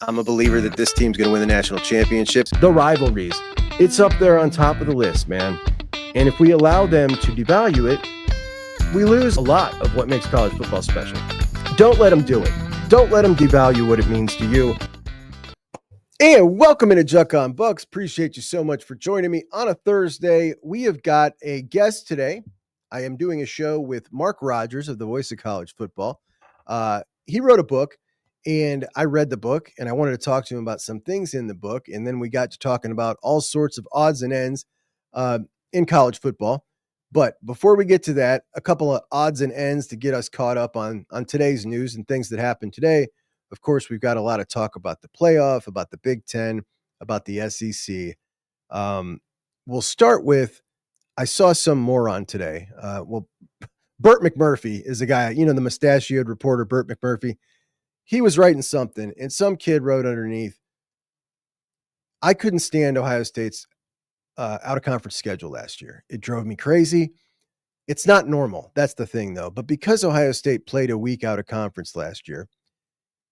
I'm a believer that this team's going to win the national championships. The rivalries, it's up there on top of the list, man. And if we allow them to devalue it, we lose a lot of what makes college football special. Don't let them do it. Don't let them devalue what it means to you. And welcome into Juck on Bucks. Appreciate you so much for joining me on a Thursday. We have got a guest today. I am doing a show with Mark Rogers of the Voice of College Football. He wrote a book, and I read the book, and I wanted to talk to him about some things in the book. And then we got to talking about all sorts of odds and ends in college football. But before we get to that, a couple of odds and ends to get us caught up on today's news and things that happened today. Of course, we've got a lot of talk about the playoff, about the Big Ten, about the SEC. We'll start with, I saw some moron today. Burt McMurphy is a guy, the mustachioed reporter, Burt McMurphy. He was writing something, and some kid wrote underneath, I couldn't stand Ohio State's out-of-conference schedule last year. It drove me crazy. It's not normal. That's the thing, though. But because Ohio State played a week out of conference last year,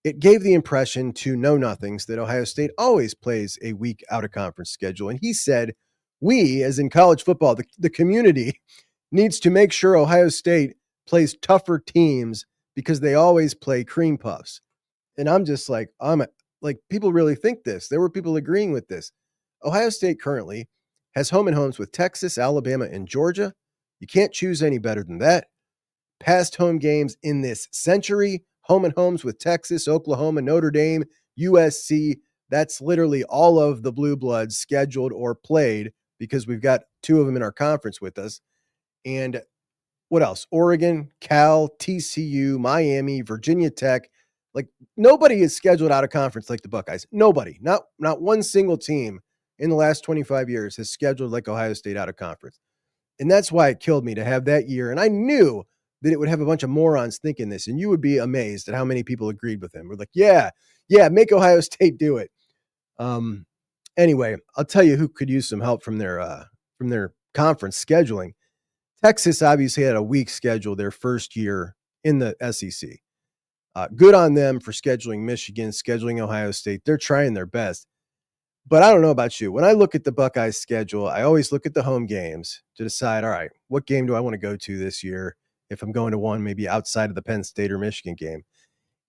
it gave the impression to know-nothings that Ohio State always plays a week out-of-conference schedule. And he said, we, as in college football, the community, needs to make sure Ohio State plays tougher teams because they always play cream puffs. And I'm just like, people really think this. There were people agreeing with this. Ohio State currently has home and homes with Texas, Alabama, and Georgia. You can't choose any better than that. Past home games in this century, home and homes with Texas, Oklahoma, Notre Dame, USC. That's literally all of the Blue Bloods scheduled or played because we've got two of them in our conference with us. And what else? Oregon, Cal, TCU, Miami, Virginia Tech. Like, nobody is scheduled out of conference like the Buckeyes. Nobody. Not one single team in the last 25 years has scheduled like Ohio State out of conference. And that's why it killed me to have that year. And I knew that it would have a bunch of morons thinking this, and you would be amazed at how many people agreed with him. We're like, yeah, make Ohio State do it. Anyway, I'll tell you who could use some help from their conference scheduling. Texas obviously had a weak schedule their first year in the SEC. Good on them for scheduling Michigan, scheduling Ohio State. They're trying their best. But I don't know about you. When I look at the Buckeyes schedule, I always look at the home games to decide, all right, what game do I want to go to this year if I'm going to one maybe outside of the Penn State or Michigan game?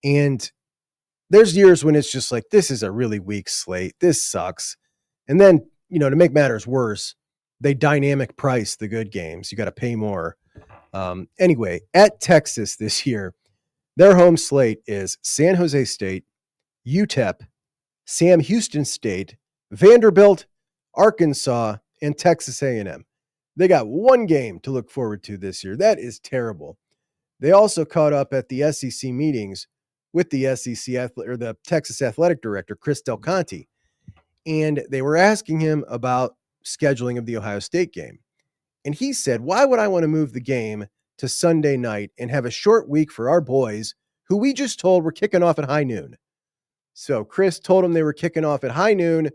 And there's years when it's just like, this is a really weak slate. This sucks. And then, to make matters worse, they dynamic price the good games. You got to pay more. Anyway, at Texas this year, their home slate is San Jose State, UTEP, Sam Houston State, Vanderbilt, Arkansas, and Texas A&M. They got one game to look forward to this year. That is terrible. They also caught up at the SEC meetings with the the Texas athletic director, Chris Del Conte. And they were asking him about scheduling of the Ohio State game. And he said, why would I want to move the game to Sunday night and have a short week for our boys who we just told were kicking off at high noon? So Chris told them they were kicking off at high noon,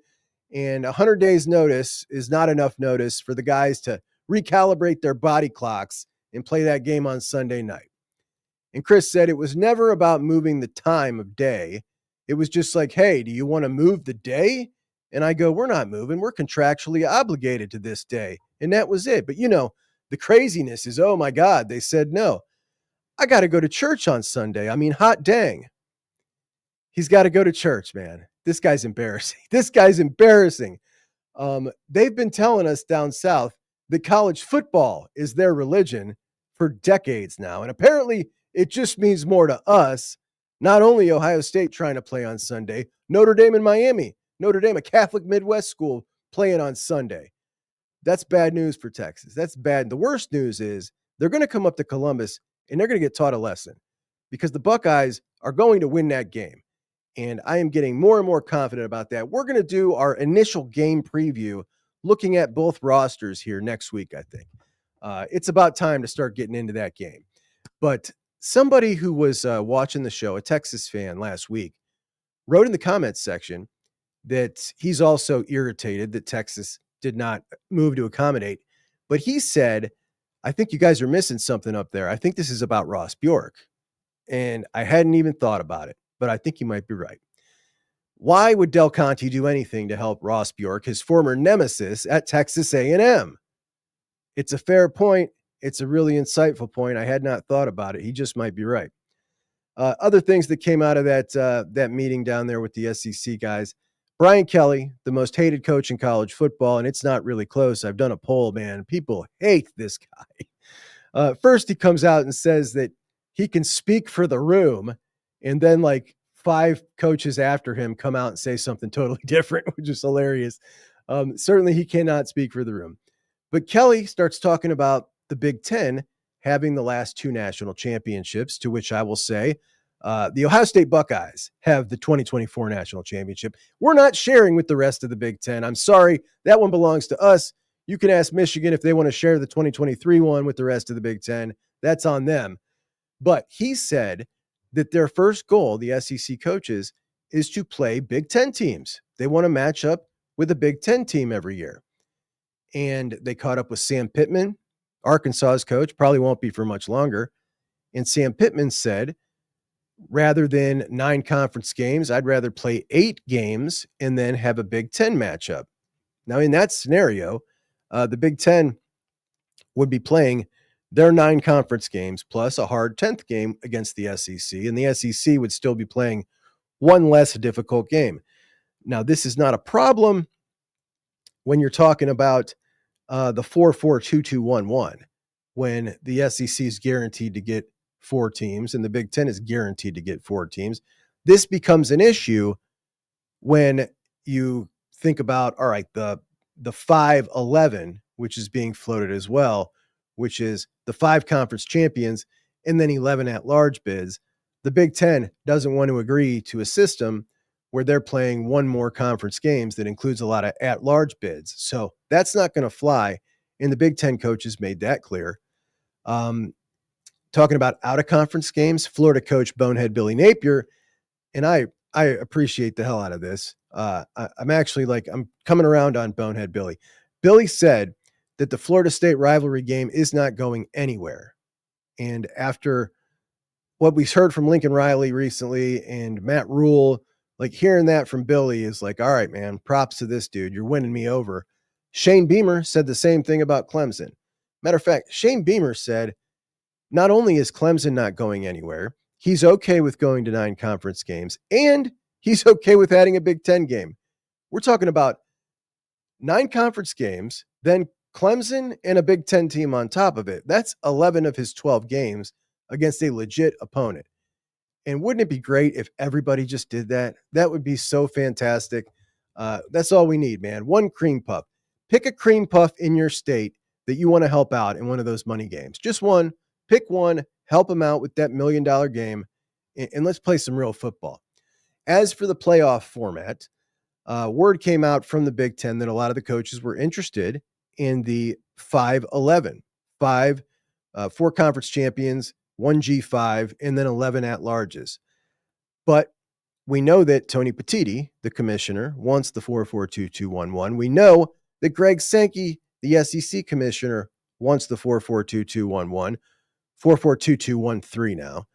and 100 days notice is not enough notice for the guys to recalibrate their body clocks and play that game on Sunday night. And Chris said it was never about moving the time of day. It was just like, hey, do you want to move the day? And I go, we're not moving. We're contractually obligated to this day. And that was it. But, the craziness is, oh, my God, they said no. I got to go to church on Sunday. I mean, hot dang. He's got to go to church, man. This guy's embarrassing. They've been telling us down south that college football is their religion for decades now. And apparently it just means more to us. Not only Ohio State trying to play on Sunday, Notre Dame and Miami. Notre Dame, a Catholic Midwest school, playing on Sunday. That's bad news for Texas. That's bad. The worst news is they're going to come up to Columbus and they're going to get taught a lesson because the Buckeyes are going to win that game. And I am getting more and more confident about that. We're going to do our initial game preview looking at both rosters here next week, I think. It's about time to start getting into that game. But somebody who was watching the show, a Texas fan last week, wrote in the comments section that he's also irritated that Texas did not move to accommodate. But he said, I think you guys are missing something up there. I think this is about Ross Bjork. And I hadn't even thought about it, but I think you might be right. Why would Del Conte do anything to help Ross Bjork, his former nemesis at Texas A&M? It's a fair point. It's a really insightful point. I had not thought about it. He just might be right. Other things that came out of that meeting down there with the SEC guys. Brian Kelly, the most hated coach in college football, and it's not really close. I've done a poll, man. People hate this guy. First, he comes out and says that he can speak for the room, and then like 5 coaches after him come out and say something totally different, which is hilarious. Certainly, he cannot speak for the room. But Kelly starts talking about the Big Ten having the last 2 national championships, to which I will say, the Ohio State Buckeyes have the 2024 national championship. We're not sharing with the rest of the Big Ten. I'm sorry. That one belongs to us. You can ask Michigan if they want to share the 2023 one with the rest of the Big Ten. That's on them. But he said that their first goal, the SEC coaches, is to play Big Ten teams. They want to match up with a Big Ten team every year. And they caught up with Sam Pittman, Arkansas's coach, probably won't be for much longer. And Sam Pittman said, rather than 9 conference games, I'd rather play 8 games and then have a Big Ten matchup. Now, in that scenario, the Big Ten would be playing their 9 conference games plus a hard 10th game against the SEC, and the SEC would still be playing one less difficult game. Now, this is not a problem when you're talking about the 4-4-2-2-1-1, when the SEC is guaranteed to get 4 teams and the Big Ten is guaranteed to get 4 teams. This becomes an issue when you think about, all right, the 5-11, which is being floated as well, which is the 5 conference champions and then 11 at-large bids. The Big Ten doesn't want to agree to a system where they're playing one more conference games that includes a lot of at-large bids. So that's not going to fly, and the Big Ten coaches made that clear. Talking about out-of-conference games, Florida coach Bonehead Billy Napier, and I appreciate the hell out of this. I'm coming around on Bonehead Billy. Billy said that the Florida State rivalry game is not going anywhere. And after what we've heard from Lincoln Riley recently and Matt Rule, like hearing that from Billy is like, all right, man, props to this dude. You're winning me over. Shane Beamer said the same thing about Clemson. Matter of fact, Shane Beamer said, not only is Clemson not going anywhere, he's okay with going to 9 conference games, and he's okay with adding a Big Ten game. We're talking about 9 conference games, then Clemson and a Big Ten team on top of it. That's 11 of his 12 games against a legit opponent. And wouldn't it be great if everybody just did that? That would be so fantastic. That's all we need, man. One cream puff. Pick a cream puff in your state that you want to help out in one of those money games. Just one. Pick one, help them out with that $1 million game, and let's play some real football. As for the playoff format, word came out from the Big Ten that a lot of the coaches were interested in the 5-11, 4 conference champions, 1 G5, and then 11 at-larges. But we know that Tony Petitti, the commissioner, wants the 4-4-2-2-1-1. We know that Greg Sankey, the SEC commissioner, wants the 4-4-2-2-1-1. 4-4-2-2-1-3 now.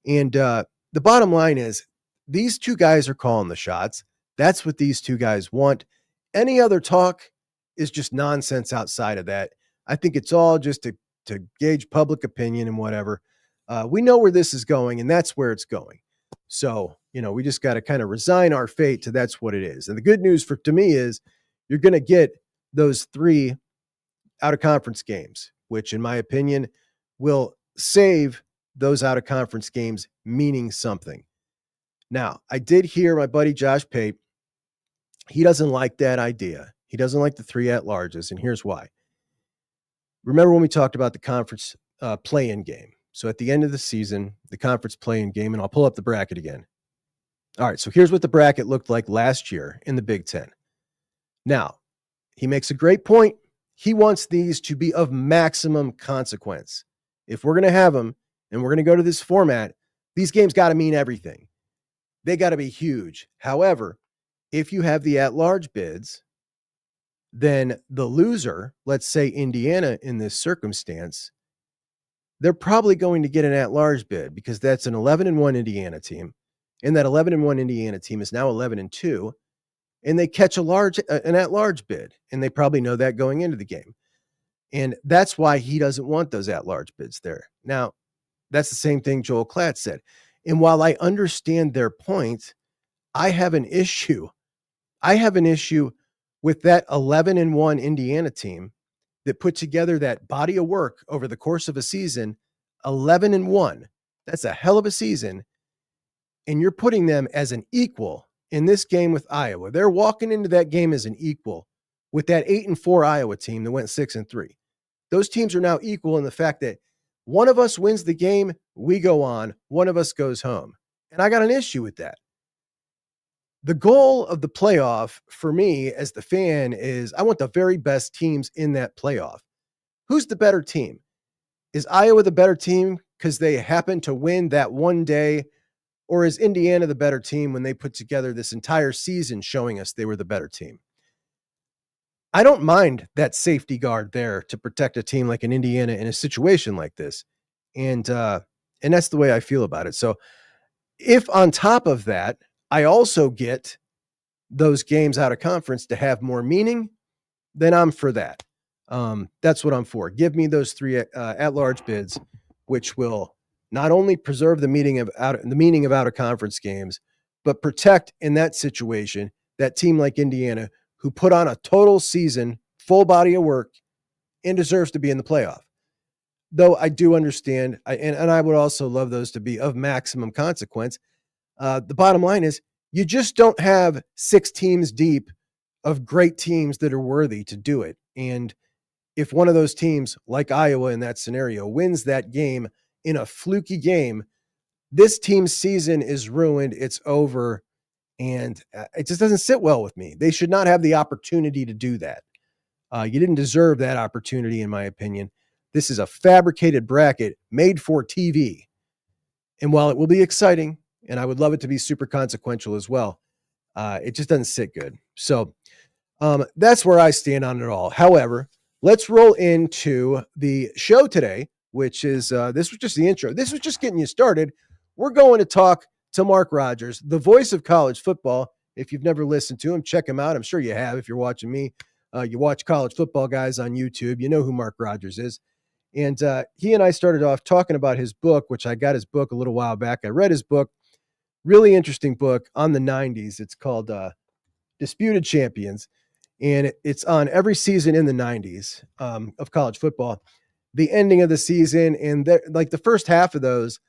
And the bottom line is these 2 guys are calling the shots. That's what these 2 guys want. Any other talk is just nonsense outside of that. I think it's all just to gauge public opinion and whatever. We know where this is going, and that's where it's going. So, we just got to kind of resign our fate to that's what it is. And the good news to me is you're going to get those 3 out-of-conference games, which in my opinion will save those out-of-conference games meaning something. Now, I did hear my buddy Josh Pate. He doesn't like that idea. He doesn't like the 3 at-larges, and here's why. Remember when we talked about the conference play-in game? So at the end of the season, the conference play-in game, and I'll pull up the bracket again. All right, so here's what the bracket looked like last year in the Big Ten. Now, he makes a great point. He wants these to be of maximum consequence. If we're going to have them and we're going to go to this format, these games got to mean everything. They got to be huge. However, if you have the at-large bids, then the loser, let's say Indiana in this circumstance, they're probably going to get an at-large bid because that's an 11-1 Indiana team And that 11-1 Indiana team is now 11-2, and they catch an at-large bid, and they probably know that going into the game. And that's why he doesn't want those at-large bids there. Now, that's the same thing Joel Klatt said. And while I understand their point, I have an issue. I have an issue with that 11-1 Indiana team that put together that body of work over the course of a season, 11-1. That's a hell of a season. And you're putting them as an equal in this game with Iowa. They're walking into that game as an equal with that 8-4 Iowa team that went 6-3. Those teams are now equal in the fact that one of us wins the game, we go on, one of us goes home. And I got an issue with that. The goal of the playoff for me as the fan is I want the very best teams in that playoff. Who's the better team? Is Iowa the better team because they happen to win that one day? Or is Indiana the better team when they put together this entire season showing us they were the better team? I don't mind that safety guard there to protect a team like an Indiana in a situation like this. And that's the way I feel about it. So if on top of that, I also get those games out of conference to have more meaning, then I'm for that. That's what I'm for. Give me those 3 at-large bids, which will not only preserve the meaning of out of conference games, but protect in that situation that team like Indiana who put on a total season, full body of work, and deserves to be in the playoff. Though I do understand, and I would also love those to be of maximum consequence. The bottom line is you just don't have 6 teams deep of great teams that are worthy to do it. And if one of those teams, like Iowa in that scenario, wins that game in a fluky game, this team's season is ruined. It's over. And it just doesn't sit well with me. They should not have the opportunity to do that. You didn't deserve that opportunity, in my opinion. This is a fabricated bracket made for TV. And while it will be exciting, and I would love it to be super consequential as well, it just doesn't sit good. So that's where I stand on it all. However, let's roll into the show today, which is, this was just the intro. This was just getting you started. We're going to talk to Mark Rogers, the voice of college football. If you've never listened to him, check him out. I'm sure you have. If you're watching me, you watch college football guys on YouTube, you know who Mark Rogers is. And he and I started off talking about his book, which I got his book a little while back. I read his book, really interesting book on the 90s. It's called Disputed Champions. And it's on every season in the 90s of college football, the ending of the season. And like the first half of those,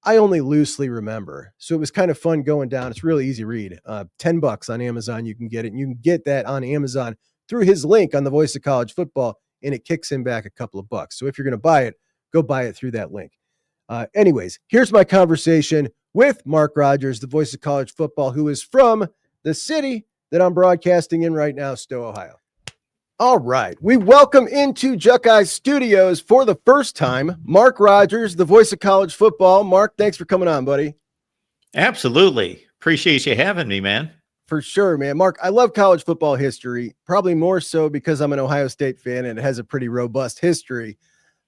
I only loosely remember. So it was kind of fun going down. It's really easy read. $10 on Amazon. You can get it. And you can get that on Amazon through his link on the Voice of College Football, and it kicks him back a couple of bucks. So if you're going to buy it, go buy it through that link. Anyways, here's my conversation with Mark Rogers, the Voice of College Football, who is from the city that I'm broadcasting in right now, Stowe, Ohio. All right. We welcome into Juck Studios for the first time, Mark Rogers, the Voice of College Football. Mark, thanks for coming on, buddy. Absolutely. Appreciate you having me, man. For sure, man. Mark, I love college football history, probably more so because I'm an Ohio State fan and it has a pretty robust history.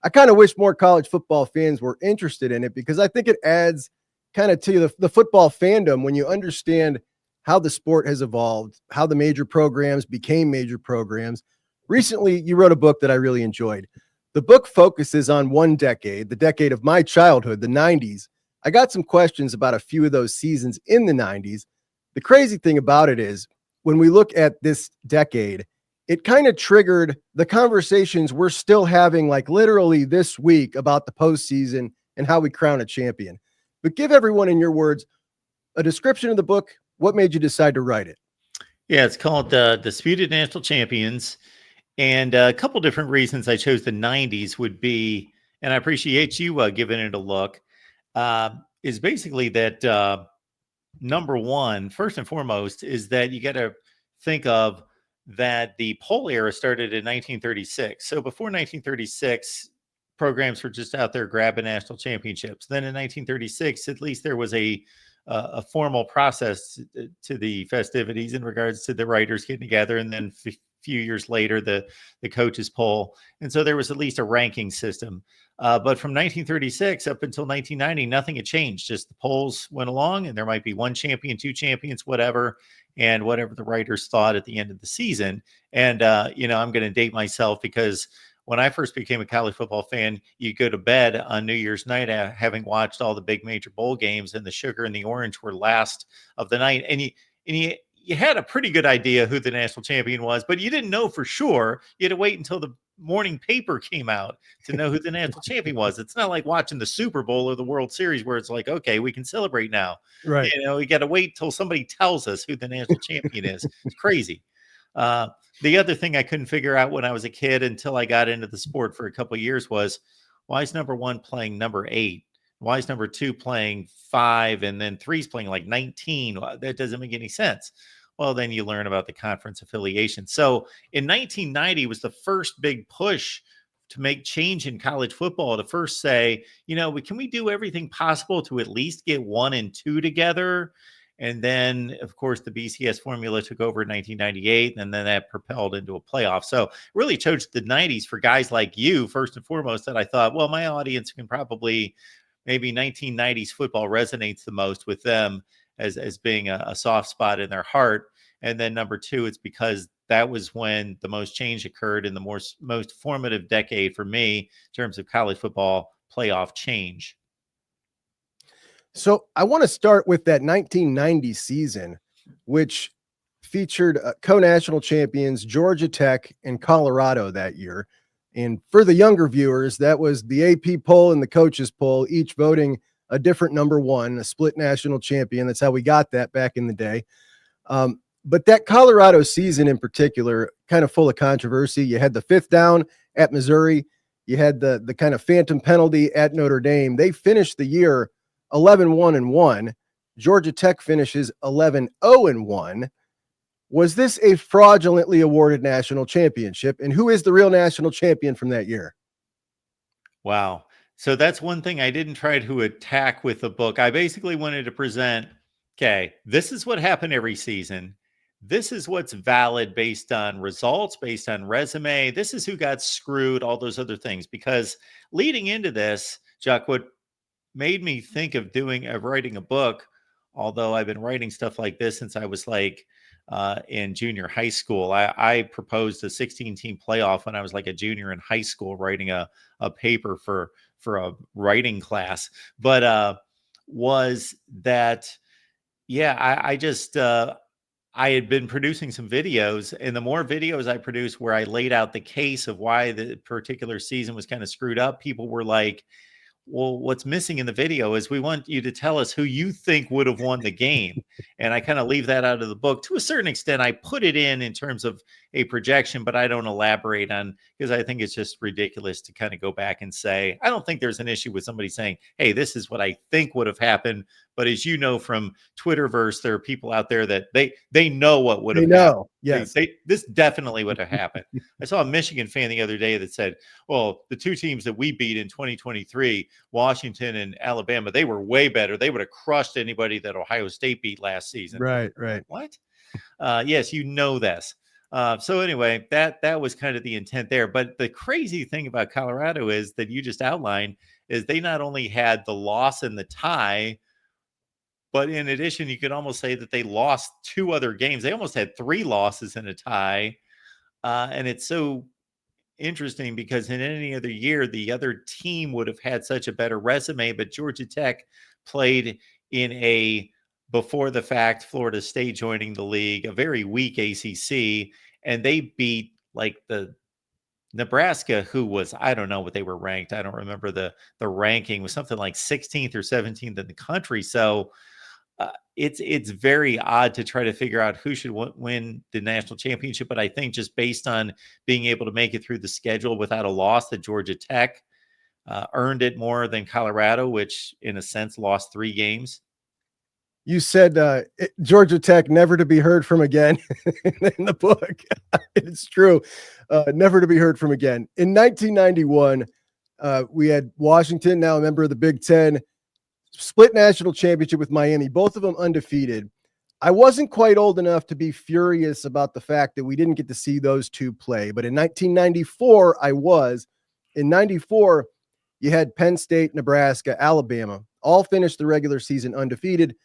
I kind of wish more college football fans were interested in it because I think it adds kind of to the football fandom when you understand how the sport has evolved, how the major programs became major programs. Recently, you wrote a book that I really enjoyed. The book focuses on one decade, the decade of my childhood, the 90s. I got some questions about a few of those seasons in the 90s. The crazy thing about it is when we look at this decade, it kind of triggered the conversations we're still having like literally this week about the postseason and how we crown a champion. But give everyone in your words a description of the book. What made you decide to write it? Yeah, it's called Disputed National Champions. And a couple different reasons I chose the 90s would be, and I appreciate you giving it a look, is basically that number one, first and foremost, is that you got to think of that the poll era started in 1936. So before 1936, programs were just out there grabbing national championships. Then in 1936, at least there was a formal process to the festivities in regards to the writers getting together, and then few years later, the coaches poll. And so there was at least a ranking system. But from 1936 up until 1990, nothing had changed. Just the polls went along, and there might be one champion, two champions, whatever, and whatever the writers thought at the end of the season. And, I'm going to date myself because when I first became a college football fan, you go to bed on New Year's night having watched all the big major bowl games, and the sugar and the orange were last of the night. And you had a pretty good idea who the national champion was, but you didn't know for sure. You had to wait until the morning paper came out to know who the national champion was. It's not like watching the Super Bowl or the World Series where it's like, okay, we can celebrate now. Right. We got to wait till somebody tells us who the national champion is. It's crazy. The other thing I couldn't figure out when I was a kid until I got into the sport for a couple of years was, why is number 1 playing number 8? Why is number 2 playing 5 and then 3 is playing like 19? That doesn't make any sense. Well, then you learn about the conference affiliation. So in 1990 was the first big push to make change in college football, to first say, can we do everything possible to at least get 1 and 2 together? And then, of course, the BCS formula took over in 1998, and then that propelled into a playoff. So really chose the 90s for guys like you, first and foremost, that I thought, well, my audience can probably, maybe 1990s football resonates the most with them as being a soft spot in their heart. And then number 2, it's because that was when the most change occurred in the most formative decade for me in terms of college football playoff change. So I want to start with that 1990 season, which featured co-national champions Georgia Tech and Colorado that year. And for the younger viewers, that was the AP poll and the coaches poll, each voting a different number 1, a split national champion. That's how we got that back in the day. But that Colorado season in particular, kind of full of controversy. You had the 5th down at Missouri. You had the kind of phantom penalty at Notre Dame. They finished the year 11-1-1. Georgia Tech finishes 11-0-1. Was this a fraudulently awarded national championship? And who is the real national champion from that year? Wow. So that's one thing I didn't try to attack with the book. I basically wanted to present, okay, this is what happened every season. This is what's valid based on results, based on resume. This is who got screwed, all those other things. Because leading into this, Juck, what made me think of writing a book, although I've been writing stuff like this since I was like in junior high school. I proposed a 16-team playoff when I was like a junior in high school, writing a paper for a writing class. But was that, I had been producing some videos, and the more videos I produced where I laid out the case of why the particular season was kind of screwed up, people were like, well, what's missing in the video is we want you to tell us who you think would have won the game. And I kind of leave that out of the book. To a certain extent, I put it in terms of a projection, but I don't elaborate on, because I think it's just ridiculous to kind of go back and say, I don't think there's an issue with somebody saying, hey, this is what I think would have happened. But as you know from Twitterverse, there are people out there that they know what would have happened. Yes. This definitely would have happened. I saw a Michigan fan the other day that said, well, the 2 teams that we beat in 2023, Washington and Alabama, they were way better. They would have crushed anybody that Ohio State beat last season. Right. What? Yes, you know this. So anyway, that was kind of the intent there. But the crazy thing about Colorado is that you just outlined is they not only had the loss and the tie, but in addition, you could almost say that they lost 2 other games. They almost had 3 losses and a tie. And it's so interesting because in any other year, the other team would have had such a better resume. But Georgia Tech played in a before the fact, Florida State joining the league, a very weak ACC, and they beat like the Nebraska, who was, I don't know what they were ranked. I don't remember the ranking, was something like 16th or 17th in the country. So it's very odd to try to figure out who should win the national championship. But I think just based on being able to make it through the schedule without a loss, that Georgia Tech earned it more than Colorado, which in a sense lost 3 games. You said Georgia Tech never to be heard from again in the book. It's true. Never to be heard from again. In 1991, we had Washington, now a member of the Big Ten, split national championship with Miami, both of them undefeated. I wasn't quite old enough to be furious about the fact that we didn't get to see those 2 play. But in 1994, I was. In 94, You had Penn State, Nebraska, Alabama, all finished the regular season undefeated.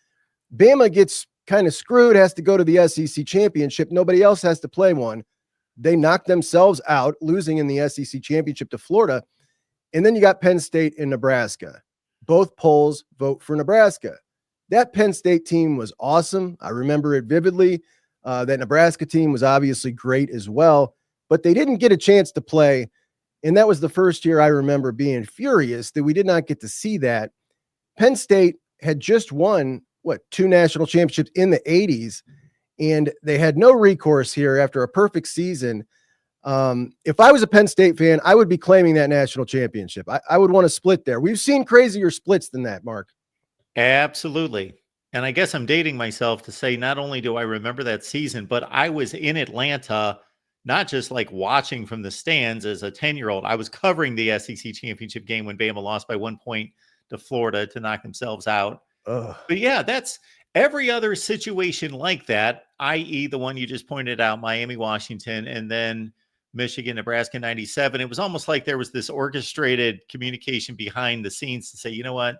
Bama gets kind of screwed, has to go to the SEC championship. Nobody else has to play one. They knocked themselves out, losing in the SEC championship to Florida. And then you got Penn State and Nebraska. Both polls vote for Nebraska. That Penn State team was awesome. I remember it vividly. That Nebraska team was obviously great as well, but they didn't get a chance to play. And that was the first year I remember being furious that we did not get to see that. Penn State had just won, 2 national championships in the 80s, and they had no recourse here after a perfect season. If I was a Penn State fan, I would be claiming that national championship. I would want to split there. We've seen crazier splits than that, Mark. Absolutely. And I guess I'm dating myself to say not only do I remember that season, but I was in Atlanta, not just like watching from the stands as a 10-year-old. I was covering the SEC championship game when Bama lost by 1 point to Florida to knock themselves out. Ugh. But yeah, that's every other situation like that, i.e. the one you just pointed out, Miami, Washington, and then Michigan, Nebraska, 97. It was almost like there was this orchestrated communication behind the scenes to say, you know what?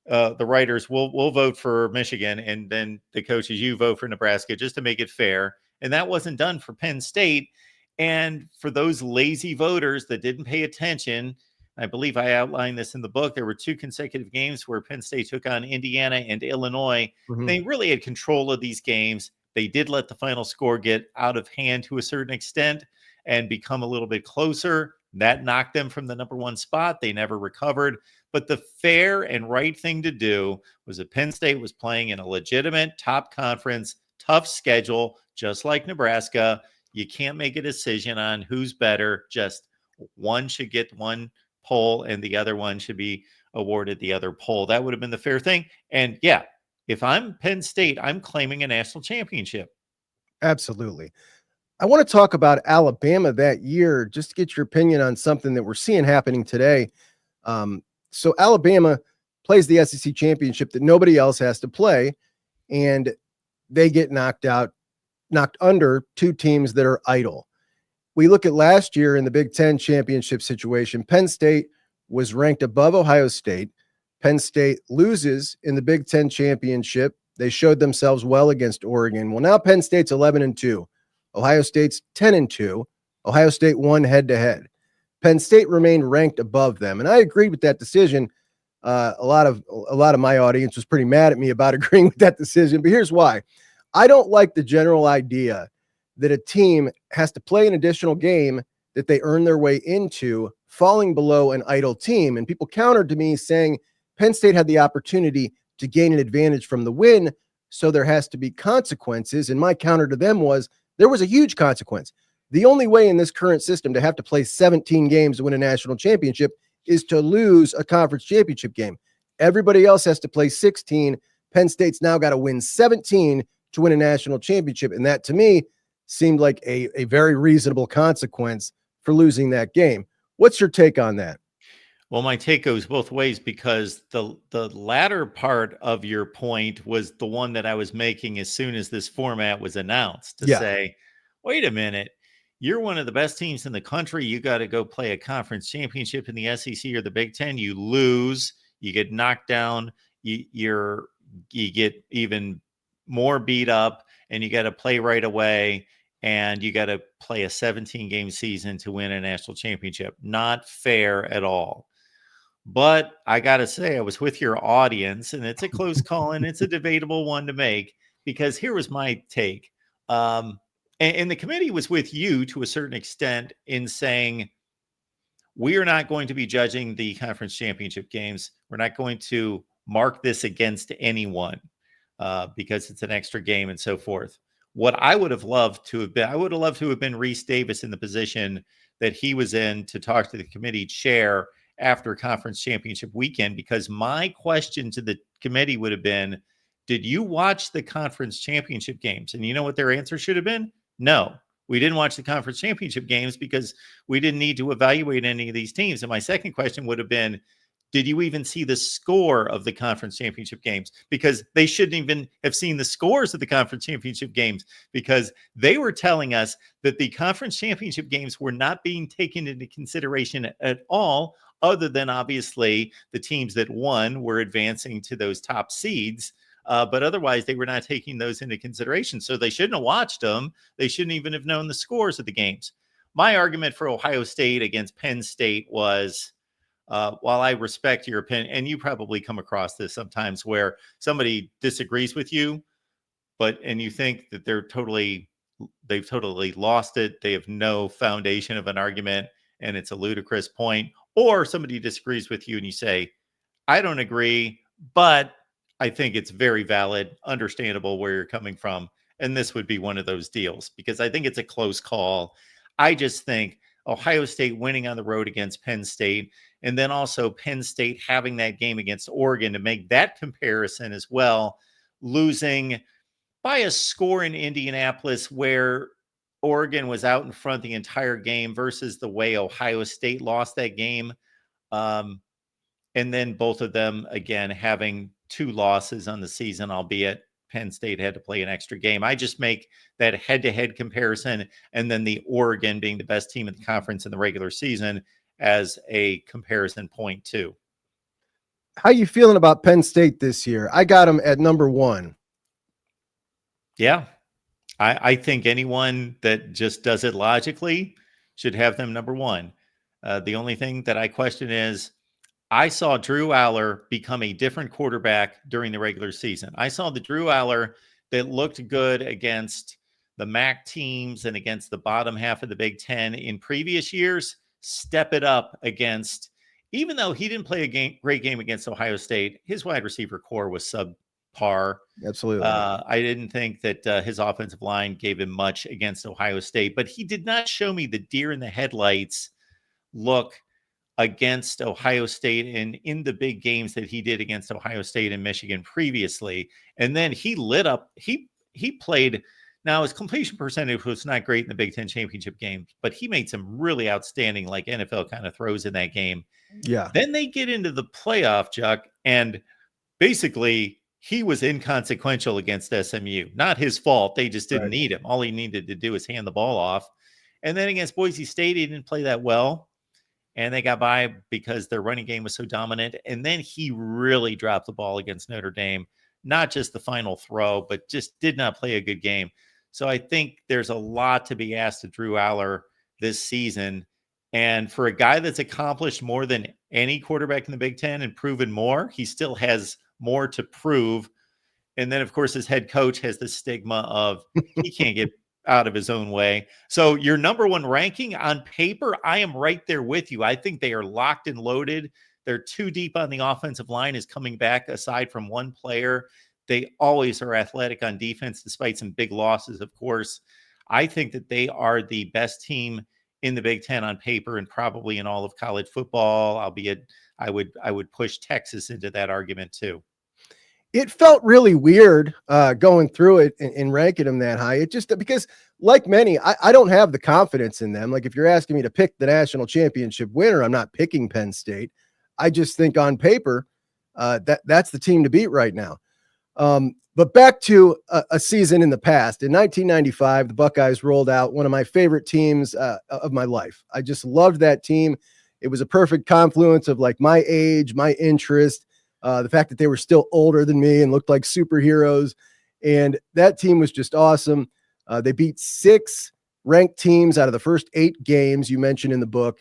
The writers will vote for Michigan, and then the coaches, you vote for Nebraska just to make it fair. And that wasn't done for Penn State. And for those lazy voters that didn't pay attention, I believe I outlined this in the book, there were 2 consecutive games where Penn State took on Indiana and Illinois. Mhm. They really had control of these games. They did let the final score get out of hand to a certain extent and become a little bit closer. That knocked them from the number 1 spot. They never recovered. But the fair and right thing to do was that Penn State was playing in a legitimate top conference, tough schedule, just like Nebraska. You can't make a decision on who's better. Just one should get one poll and the other one should be awarded the other poll. That would have been the fair thing. And yeah, if I'm Penn State, I'm claiming a national championship. Absolutely. I want to talk about Alabama that year, just to get your opinion on something that we're seeing happening today. So Alabama plays the SEC championship that nobody else has to play, and they get knocked under 2 teams that are idle. We look at last year in the Big Ten championship situation. Penn State was ranked above Ohio State. Penn State loses in the Big Ten championship. They showed themselves well against Oregon. Well, now Penn State's 11-2. Ohio State's 10-2. Ohio State won head-to-head. Penn State remained ranked above them, and I agreed with that decision. A lot of my audience was pretty mad at me about agreeing with that decision, but here's why. I don't like the general idea that a team has to play an additional game that they earn their way into, falling below an idle team. And people countered to me saying Penn State had the opportunity to gain an advantage from the win, so there has to be consequences. And my counter to them was there was a huge consequence. The only way in this current system to have to play 17 games to win a national championship is to lose a conference championship game. Everybody else has to play 16. Penn State's now got to win 17 to win a national championship. And that, to me, seemed like a very reasonable consequence for losing that game. What's your take on that? Well, my take goes both ways, because the latter part of your point was the one that I was making as soon as this format was announced, to say, wait a minute, you're one of the best teams in the country. You got to go play a conference championship in the SEC or the Big Ten. You lose, you get knocked down, you get even more beat up, and you got to play right away. And you got to play a 17-game season to win a national championship. Not fair at all. But I got to say, I was with your audience, and it's a close call, and it's a debatable one to make, because here was my take. And the committee was with you to a certain extent in saying, we are not going to be judging the conference championship games. We're not going to mark this against anyone because it's an extra game and so forth. What I would have loved to have been, I would have loved to have been Reese Davis in the position that he was in to talk to the committee chair after conference championship weekend, because my question to the committee would have been, did you watch the conference championship games? And you know what their answer should have been? No, we didn't watch the conference championship games because we didn't need to evaluate any of these teams. And my second question would have been, did you even see the score of the conference championship games? Because they shouldn't even have seen the scores of the conference championship games, because they were telling us that the conference championship games were not being taken into consideration at all other than obviously the teams that won were advancing to those top seeds. But otherwise, they were not taking those into consideration. So they shouldn't have watched them. They shouldn't even have known the scores of the games. My argument for Ohio State against Penn State was, while I respect your opinion, and you probably come across this sometimes where somebody disagrees with you, and you think that they've totally lost it. They have no foundation of an argument and it's a ludicrous point. Or somebody disagrees with you and you say, I don't agree, but I think it's very valid, understandable where you're coming from. And this would be one of those deals because I think it's a close call. I just think Ohio State winning on the road against Penn State, and then also Penn State having that game against Oregon to make that comparison as well, losing by a score in Indianapolis where Oregon was out in front the entire game versus the way Ohio State lost that game. And then both of them, again, having 2 losses on the season, albeit Penn State had to play an extra game. I just make that head-to-head comparison, and then the Oregon being the best team in the conference in the regular season as a comparison point too. How you feeling about Penn State this year? I got them at number 1. Yeah. I think anyone that just does it logically should have them number 1. The only thing that I question is I saw Drew Aller become a different quarterback during the regular season. I saw the Drew Aller that looked good against the MAC teams and against the bottom half of the Big Ten in previous years step it up against, even though he didn't play a great game against Ohio State, his wide receiver core was subpar. Absolutely. I didn't think that his offensive line gave him much against Ohio State, but he did not show me the deer in the headlights look against Ohio State and in the big games that he did against Ohio State and Michigan previously. And then he lit up, he played. Now his completion percentage was not great in the Big Ten championship game, but he made some really outstanding, like NFL kind of throws in that game. Yeah. Then they get into the playoff, Juck, and basically he was inconsequential against SMU. Not his fault. They just didn't need him. All he needed to do was hand the ball off. And then against Boise State, he didn't play that well. And they got by because their running game was so dominant. And then he really dropped the ball against Notre Dame. Not just the final throw, but just did not play a good game. So I think there's a lot to be asked of Drew Aller this season. And for a guy that's accomplished more than any quarterback in the Big Ten and proven more, he still has more to prove. And then, of course, his head coach has the stigma of he can't get out of his own way. So your number 1 ranking on paper, I am right there with you. I think they are locked and loaded. They're too deep on the offensive line is coming back aside from one player. They always are athletic on defense, despite some big losses, of course. I think that they are the best team in the Big Ten on paper and probably in all of college football, albeit I would push Texas into that argument too. It felt really weird going through it and ranking them that high. It just because, like many, I don't have the confidence in them. Like if you're asking me to pick the national championship winner, I'm not picking Penn State. I just think on paper that's the team to beat right now. But back to a season in the past. In 1995, the Buckeyes rolled out one of my favorite teams of my life. I just loved that team. It was a perfect confluence of like my age, my interest, the fact that they were still older than me and looked like superheroes. And that team was just awesome. They beat 6 ranked teams out of the first 8 games you mentioned in the book.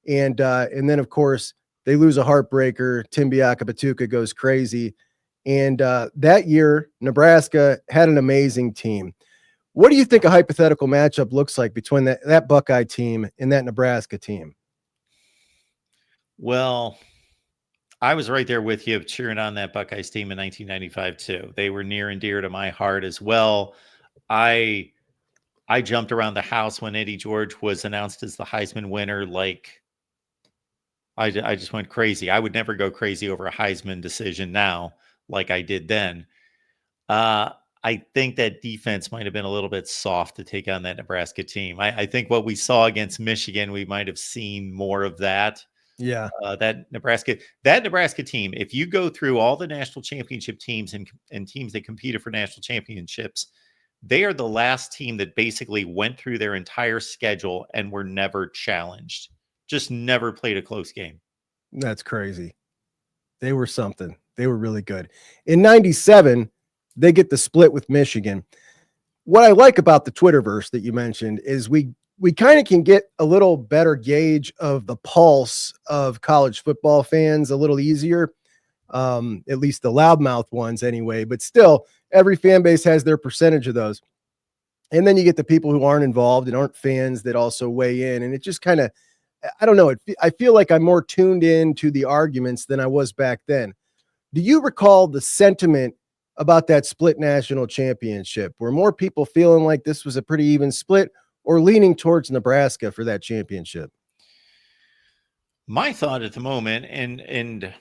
And then, of course, they lose a heartbreaker. Tim Biakabatuka goes crazy. And that year, Nebraska had an amazing team. What do you think a hypothetical matchup looks like between that Buckeye team and that Nebraska team? Well, I was right there with you cheering on that Buckeyes team in 1995 too. They were near and dear to my heart as well. I jumped around the house when Eddie George was announced as the Heisman winner. Like I just went crazy. I would never go crazy over a Heisman decision now like I did then. I think that defense might have been a little bit soft to take on that Nebraska team. I think what we saw against Michigan, we might have seen more of that. Yeah. That Nebraska team, if you go through all the national championship teams and teams that competed for national championships, they are the last team that basically went through their entire schedule and were never challenged, just never played a close game. That's crazy. They were something. They were really good. In 97, they get the split with Michigan. What I like about the Twitterverse that you mentioned is we kind of can get a little better gauge of the pulse of college football fans a little easier. At least the loudmouth ones anyway, but still every fan base has their percentage of those. And then you get the people who aren't involved and aren't fans that also weigh in. And it just kind of, I don't know. I feel like I'm more tuned in to the arguments than I was back then. Do you recall the sentiment about that split national championship? Were more people feeling like this was a pretty even split or leaning towards Nebraska for that championship? My thought at the moment, and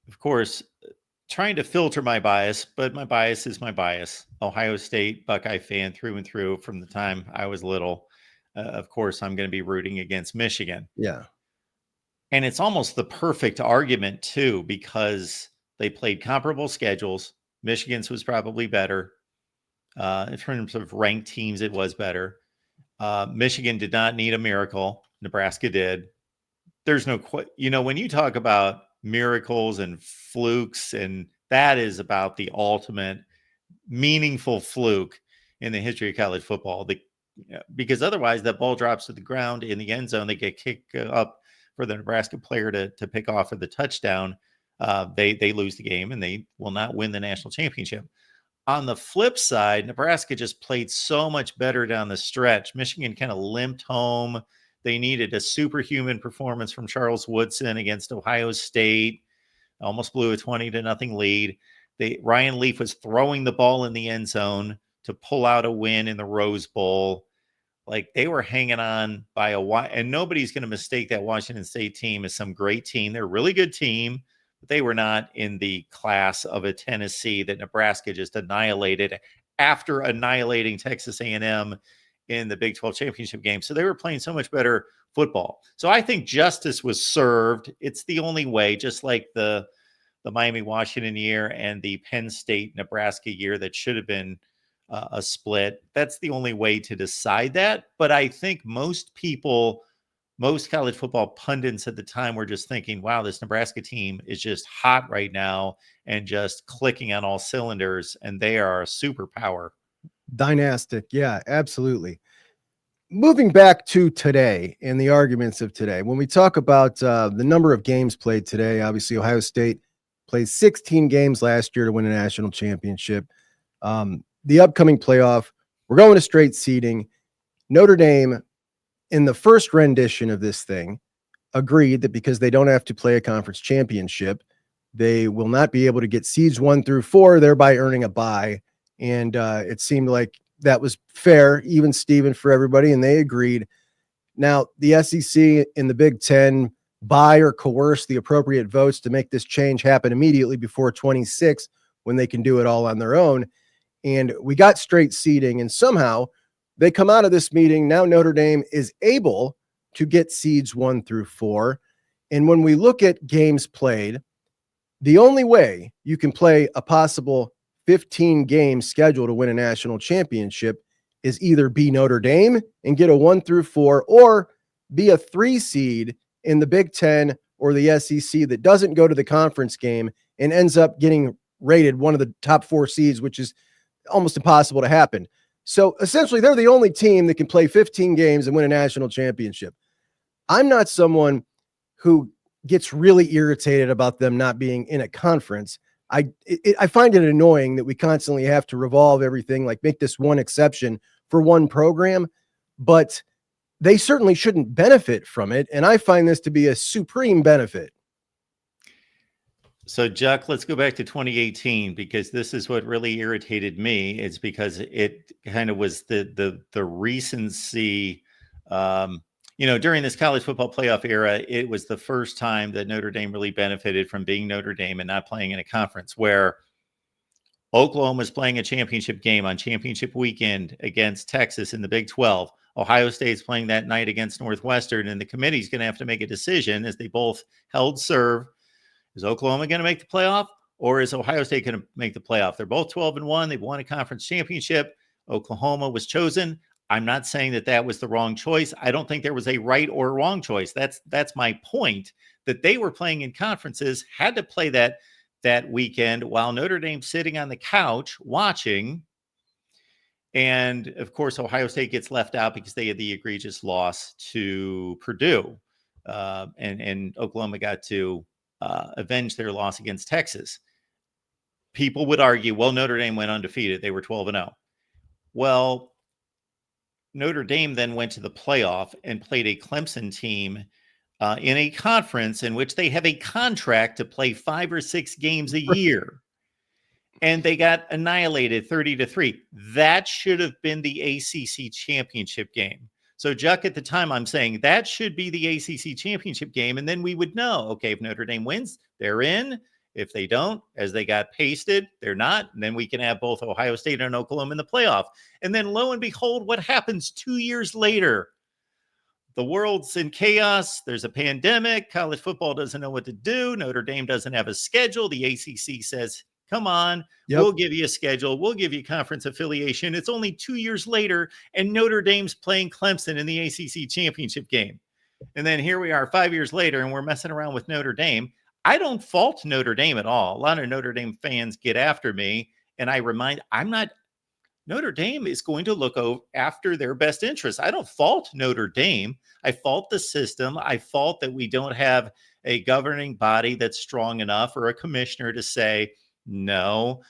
of course, trying to filter my bias, but my bias is my bias. Ohio State Buckeye fan through and through from the time I was little. Of course, I'm going to be rooting against Michigan. Yeah. And it's almost the perfect argument, too, because they played comparable schedules. Michigan's was probably better. In terms of ranked teams, it was better. Michigan did not need a miracle. Nebraska did. There's no, when you talk about miracles and flukes, and that is about the ultimate meaningful fluke in the history of college football. Because otherwise that ball drops to the ground in the end zone. They get kicked up for the Nebraska player to pick off for the touchdown. They lose the game and they will not win the national championship. On the flip side, Nebraska just played so much better down the stretch. Michigan kind of limped home. They needed a superhuman performance from Charles Woodson against Ohio State. Almost blew a 20-0 lead. Ryan Leaf was throwing the ball in the end zone to pull out a win in the Rose Bowl. Like, they were hanging on by a while, and nobody's going to mistake that Washington State team as some great team. They're a really good team, but they were not in the class of a Tennessee that Nebraska just annihilated after annihilating Texas A&M in the Big 12 championship game. So they were playing so much better football. So I think justice was served. It's the only way, just like the Miami Washington year and the Penn State Nebraska year that should have been a split. That's the only way to decide that. But I think most college football pundits at the time were just thinking, wow, this Nebraska team is just hot right now and just clicking on all cylinders, and they are a superpower. Dynastic. Yeah, absolutely. Moving back to today and the arguments of today, when we talk about the number of games played today, obviously Ohio State played 16 games last year to win a national championship. The upcoming playoff, we're going to straight seeding. Notre Dame, in the first rendition of this thing, agreed that because they don't have to play a conference championship, they will not be able to get seeds 1 through 4, thereby earning a bye. And it seemed like that was fair, even Steven, for everybody, and they agreed. Now, the SEC in the Big Ten buy or coerce the appropriate votes to make this change happen immediately before 26, when they can do it all on their own. And we got straight seeding, and somehow they come out of this meeting. Now Notre Dame is able to get seeds 1 through 4. And when we look at games played, the only way you can play a possible 15-game schedule to win a national championship is either be Notre Dame and get a 1 through 4, or be a 3 seed in the Big Ten or the SEC that doesn't go to the conference game and ends up getting rated one of the top 4 seeds, which is almost impossible to happen. So essentially, they're the only team that can play 15 games and win a national championship. I'm not someone who gets really irritated about them not being in a conference. I find it annoying that we constantly have to revolve everything, like make this one exception for one program, but they certainly shouldn't benefit from it. And I find this to be a supreme benefit. So, Juck, let's go back to 2018, because this is what really irritated me. It's because it kind of was the recency. During this college football playoff era, it was the first time that Notre Dame really benefited from being Notre Dame and not playing in a conference, where Oklahoma is playing a championship game on championship weekend against Texas in the Big 12. Ohio State's playing that night against Northwestern, and the committee's going to have to make a decision, as they both held serve. Is Oklahoma going to make the playoff, or is Ohio State going to make the playoff? They're both 12-1. They've won a conference championship. Oklahoma was chosen. I'm not saying that that was the wrong choice. I don't think there was a right or wrong choice. That's my point, that they were playing in conferences, had to play that weekend while Notre Dame sitting on the couch watching. And of course, Ohio State gets left out because they had the egregious loss to Purdue. And Oklahoma got to avenge their loss against Texas. People would argue, well, Notre Dame went undefeated. They were 12-0. Well, Notre Dame then went to the playoff and played a Clemson team in a conference in which they have a contract to play 5 or 6 games a year. And they got annihilated 30-3. That should have been the ACC championship game. So, Juck, at the time, I'm saying that should be the ACC championship game. And then we would know, okay, if Notre Dame wins, they're in. If they don't, as they got pasted, they're not. And then we can have both Ohio State and Oklahoma in the playoff. And then lo and behold, what happens 2 years later? The world's in chaos. There's a pandemic. College football doesn't know what to do. Notre Dame doesn't have a schedule. The ACC says, come on, we'll give you a schedule. We'll give you conference affiliation. It's only 2 years later, and Notre Dame's playing Clemson in the ACC championship game. And then here we are 5 years later, and we're messing around with Notre Dame. I don't fault Notre Dame at all. A lot of Notre Dame fans get after me, and Notre Dame is going to look after their best interests. I don't fault Notre Dame. I fault the system. I fault that we don't have a governing body that's strong enough, or a commissioner to say, no,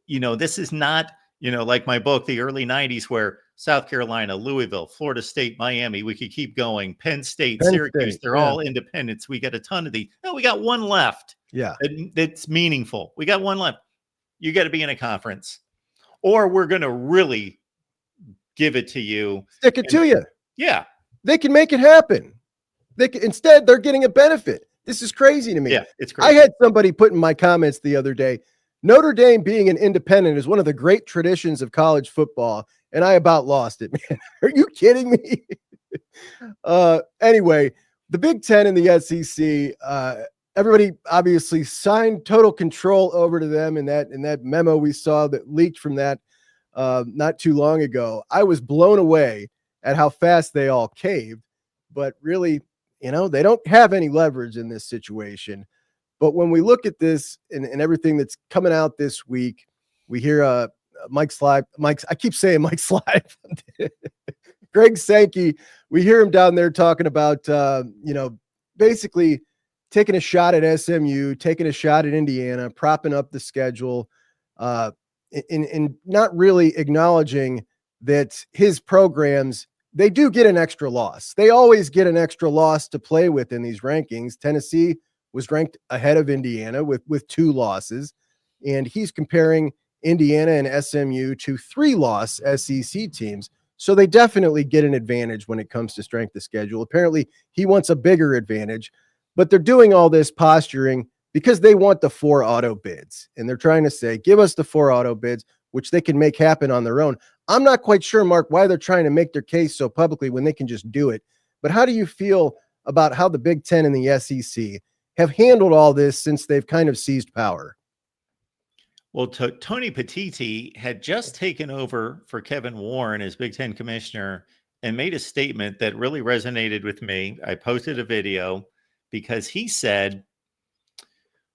this is not, like my book, the early 90s, where South Carolina, Louisville, Florida State, Miami, we could keep going. Penn State, Syracuse, they're all independents. We got a ton of these. No, we got one left. Yeah. That's meaningful. We got one left. You got to be in a conference, or we're going to really give it to you. Stick it to you. Yeah. They can make it happen. Instead, they're getting a benefit. This is crazy to me. Yeah, it's crazy. I had somebody put in my comments the other day, Notre Dame being an independent is one of the great traditions of college football, and I about lost it, man. Are you kidding me? Anyway, the Big Ten and the SEC, everybody obviously signed total control over to them in that memo we saw that leaked from that not too long ago. I was blown away at how fast they all caved, but really, they don't have any leverage in this situation. But when we look at this and everything that's coming out this week, we hear I keep saying Mike Slive, Greg Sankey, we hear him down there talking about, basically taking a shot at SMU, taking a shot at Indiana, propping up the schedule, and not really acknowledging that his programs, they do get an extra loss. They always get an extra loss to play with in these rankings. Tennessee was ranked ahead of Indiana with 2 losses, and he's comparing Indiana and SMU to 3-loss SEC teams. So they definitely get an advantage when it comes to strength of schedule. Apparently, he wants a bigger advantage, but they're doing all this posturing because they want the 4 auto bids, and they're trying to say, give us the 4 auto bids, which they can make happen on their own. I'm not quite sure, Mark, why they're trying to make their case so publicly when they can just do it. But how do you feel about how the Big Ten and the SEC have handled all this since they've kind of seized power? Well, Tony Petitti had just taken over for Kevin Warren as Big Ten commissioner and made a statement that really resonated with me. I posted a video because he said,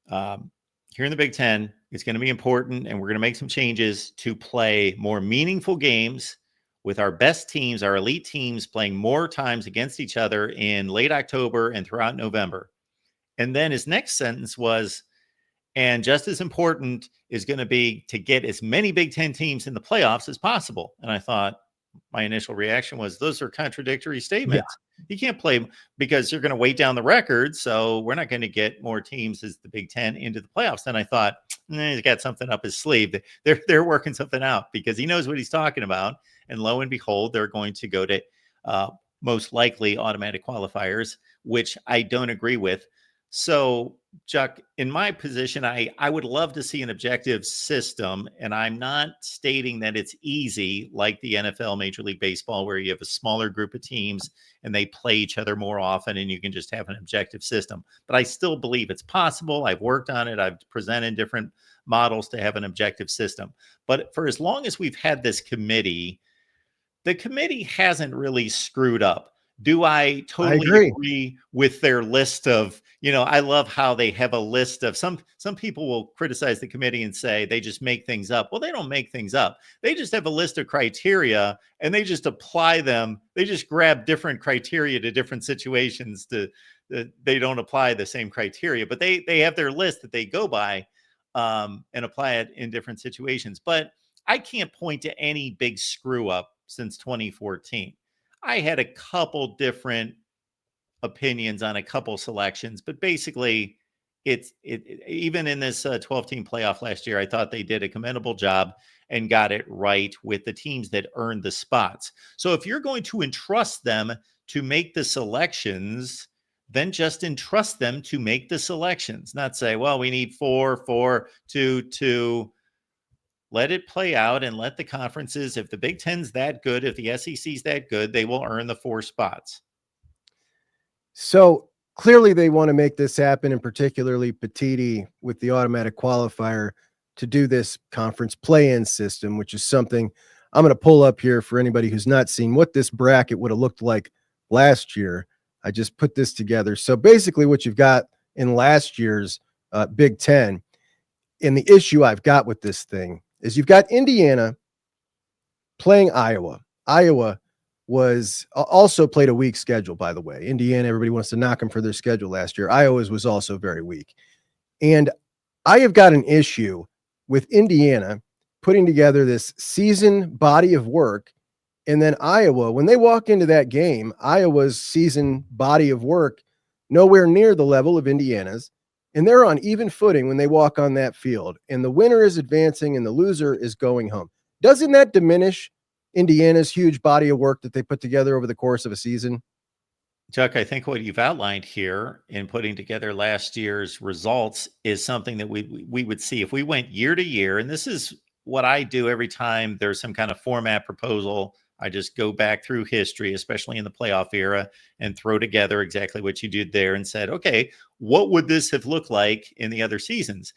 here in the Big Ten, it's going to be important, and we're going to make some changes to play more meaningful games with our best teams, our elite teams, playing more times against each other in late October and throughout November. And then his next sentence was, and just as important is going to be to get as many Big Ten teams in the playoffs as possible. And I thought, my initial reaction was, those are contradictory statements. Yeah. You can't play because you're going to weight down the record. So we're not going to get more teams as the Big Ten into the playoffs. And I thought, he's got something up his sleeve. They're working something out because he knows what he's talking about. And lo and behold, they're going to go to most likely automatic qualifiers, which I don't agree with. So, Juck, in my position, I would love to see an objective system, and I'm not stating that it's easy like the NFL, Major League Baseball, where you have a smaller group of teams and they play each other more often and you can just have an objective system. But I still believe it's possible. I've worked on it. I've presented different models to have an objective system. But for as long as we've had this committee, the committee hasn't really screwed up. Do I totally agree. agree with their list of, I love how they have a list of some people will criticize the committee and say they just make things up. Well, they don't make things up. They just have a list of criteria and they just apply them. They just grab different criteria to different situations they don't apply the same criteria, but they have their list that they go by and apply it in different situations. But I can't point to any big screw up since 2014. I had a couple different opinions on a couple selections, but basically even in this 12-team playoff last year, I thought they did a commendable job and got it right with the teams that earned the spots. So if you're going to entrust them to make the selections, then just entrust them to make the selections, not say, well, we need 4, 4, 2, 2. Let it play out and let the conferences, if the Big Ten's that good, if the SEC's that good, they will earn the 4 spots. So clearly they want to make this happen, and particularly Petiti with the automatic qualifier to do this conference play-in system, which is something I'm going to pull up here for anybody who's not seen what this bracket would have looked like last year. I just put this together. So basically what you've got in last year's Big Ten, and the issue I've got with this thing is you've got Indiana playing Iowa. Iowa was also played a weak schedule, by the way. Indiana, everybody wants to knock them for their schedule last year. Iowa's was also very weak. And I have got an issue with Indiana putting together this season body of work. And then Iowa, when they walk into that game, Iowa's season body of work, nowhere near the level of Indiana's. And they're on even footing when they walk on that field. And the winner is advancing and the loser is going home. Doesn't that diminish Indiana's huge body of work that they put together over the course of a season? Chuck, I think what you've outlined here in putting together last year's results is something that we would see if we went year to year. And this is what I do every time there's some kind of format proposal. I just go back through history, especially in the playoff era, and throw together exactly what you did there and said, okay, what would this have looked like in the other seasons?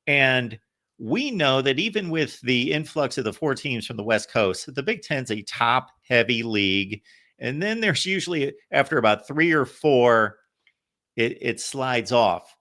And we know that even with the influx of the 4 teams from the West Coast, the Big Ten's a top-heavy league. And then there's usually, after about 3 or 4, it slides off.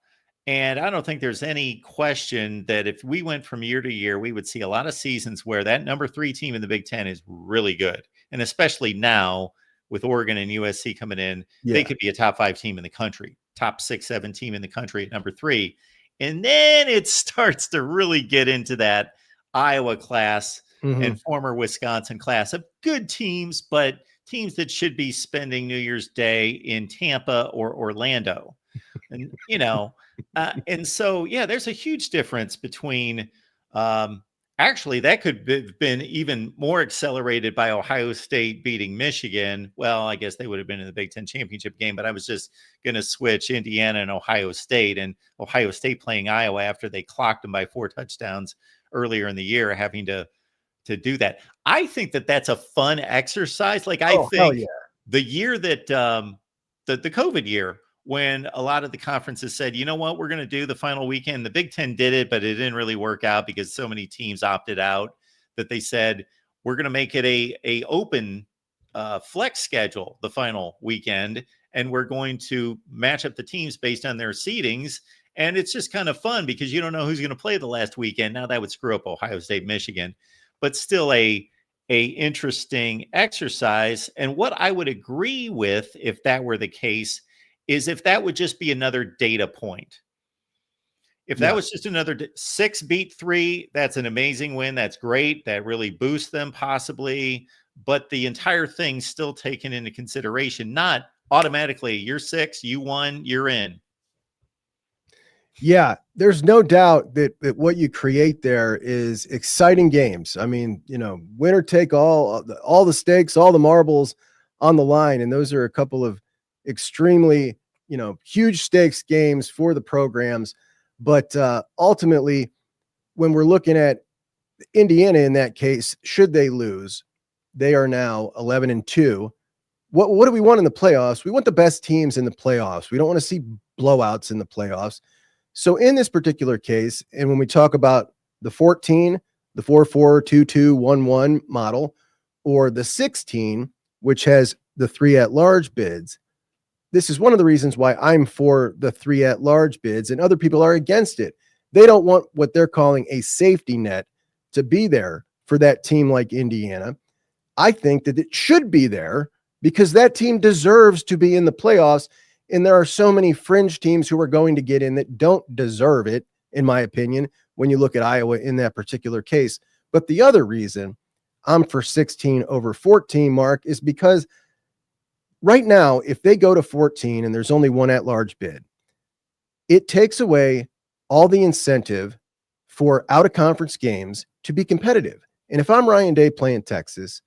And I don't think there's any question that if we went from year to year, we would see a lot of seasons where that number 3 team in the Big Ten is really good. And especially now with Oregon and USC coming in, they could be a top 5 team in the country, top 6, 7 team in the country at number 3. And then it starts to really get into that Iowa class and former Wisconsin class of good teams, but teams that should be spending New Year's Day in Tampa or Orlando. And, and so, there's a huge difference between, actually, that could have been even more accelerated by Ohio State beating Michigan. Well, I guess they would have been in the Big Ten championship game, but I was just going to switch Indiana and Ohio State playing Iowa after they clocked them by 4 touchdowns earlier in the year, having to do that. I think that that's a fun exercise. Like, I think the year that the COVID year, when a lot of the conferences said, you know what, we're going to do the final weekend. The Big Ten did it, but it didn't really work out because so many teams opted out that they said, we're going to make it a open flex schedule the final weekend. And we're going to match up the teams based on their seedings. And it's just kind of fun because you don't know who's going to play the last weekend. Now that would screw up Ohio State, Michigan, but still a interesting exercise. And what I would agree with, if that were the case, is if that would just be another data point. If that was just another 6 beat 3, that's an amazing win. That's great. That really boosts them possibly. But the entire thing's still taken into consideration, not automatically you're 6, you won, you're in. Yeah, there's no doubt that what you create there is exciting games. I mean, winner take all the stakes, all the marbles on the line. And those are a couple of extremely, huge stakes games for the programs. But ultimately, when we're looking at Indiana in that case, should they lose, they are now 11-2. What do we want in the playoffs? We want the best teams in the playoffs. We don't want to see blowouts in the playoffs. So in this particular case, and when we talk about the 14, the 4-4, 2-2, 1-1 model, or the 16, which has the 3 at-large bids. This is one of the reasons why I'm for the 3 at-large bids, and other people are against it. They don't want what they're calling a safety net to be there for that team like Indiana. I think that it should be there because that team deserves to be in the playoffs, and there are so many fringe teams who are going to get in that don't deserve it, in my opinion, when you look at Iowa in that particular case. But the other reason I'm for 16 over 14, Mark, is because right now, if they go to 14 and there's only 1 at-large bid, it takes away all the incentive for out-of-conference games to be competitive. And if I'm Ryan Day playing Texas,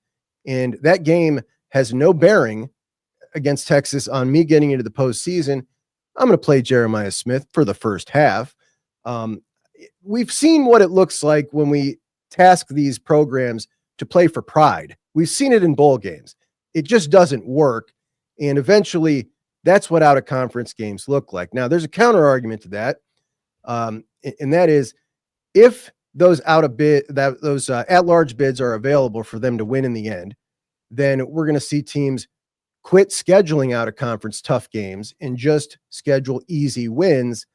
and that game has no bearing against Texas on me getting into the postseason, I'm going to play Jeremiah Smith for the first half. We've seen what it looks like when we task these programs to play for pride. We've seen it in bowl games. It just doesn't work. And eventually, that's what out-of-conference games look like. Now, there's a counter argument to that, and that is if those at-large bids are available for them to win in the end, then we're going to see teams quit scheduling out-of-conference tough games and just schedule easy wins.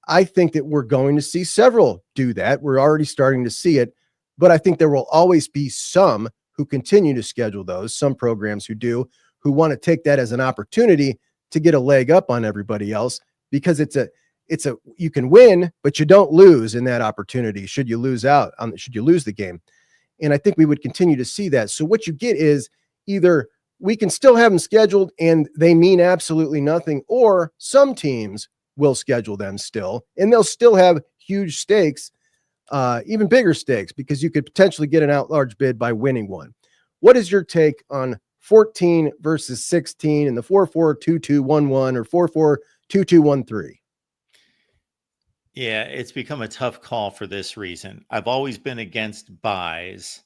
I think that we're going to see several do that. We're already starting to see it, but I think there will always be some who continue to schedule those, some programs who do, who want to take that as an opportunity to get a leg up on everybody else, because you can win, but you don't lose in that opportunity. Should you lose the game? And I think we would continue to see that. So what you get is either we can still have them scheduled and they mean absolutely nothing, or some teams will schedule them still, and they'll still have huge stakes, even bigger stakes, because you could potentially get an at-large bid by winning one. What is your take on 14 versus 16 and the 4-4-2-2-1-1 or 4-4-2-2-1-3? Yeah, it's become a tough call for this reason. I've always been against buys.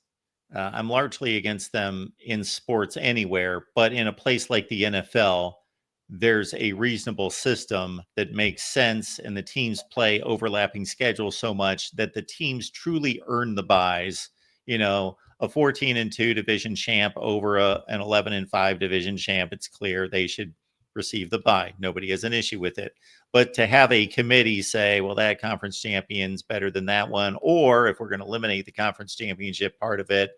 I'm largely against them in sports anywhere, but in a place like the NFL, there's a reasonable system that makes sense, and the teams play overlapping schedules so much that the teams truly earn the buys. You know, a 14-2 division champ over an 11-5 division champ, it's clear they should receive the bye. Nobody has an issue with it. But to have a committee say, well, that conference champion's better than that one, or if we're going to eliminate the conference championship part of it,